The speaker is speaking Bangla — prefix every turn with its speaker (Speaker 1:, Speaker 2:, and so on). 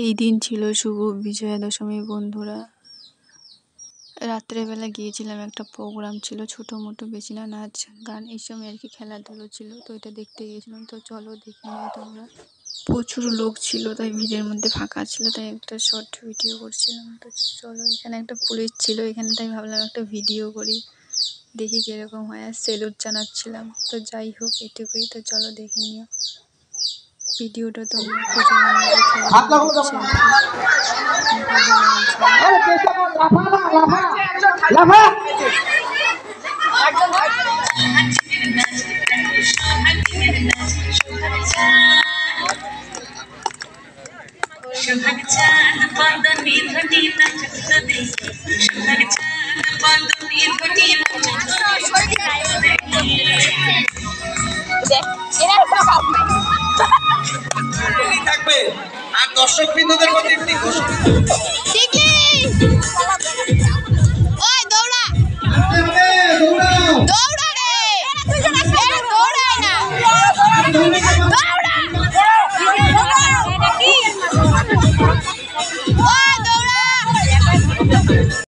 Speaker 1: এই দিন ছিল শুভ বিজয়া দশমী বন্ধুরা। রাত্রেবেলা গিয়েছিলাম, একটা প্রোগ্রাম ছিল ছোটো মোটো, বেশি না, নাচ গান এই সময় আর কি, খেলাধুলো ছিল, তো এটা দেখতে গিয়েছিলাম। তো চলো দেখে নিও তোমরা। প্রচুর লোক ছিল, তাই ভিড়ের মধ্যে ফাঁকা ছিল, তাই একটা শর্ট ভিডিও করছিলাম। তো চলো, এখানে একটা পুলিশ ছিল এখানে, তাই ভাবলাম একটা ভিডিও করি, দেখি কীরকম হয়। আর সেলুট জানাচ্ছিলাম। তো যাই হোক, এটুকুই। তো চলো দেখে নিও ভিডিওটা তোমরা। পুজো মণ্ডপে খেলাধুলো দেখছে আর কি।
Speaker 2: থাকবে আর দর্শক বিন্দুদের মধ্যে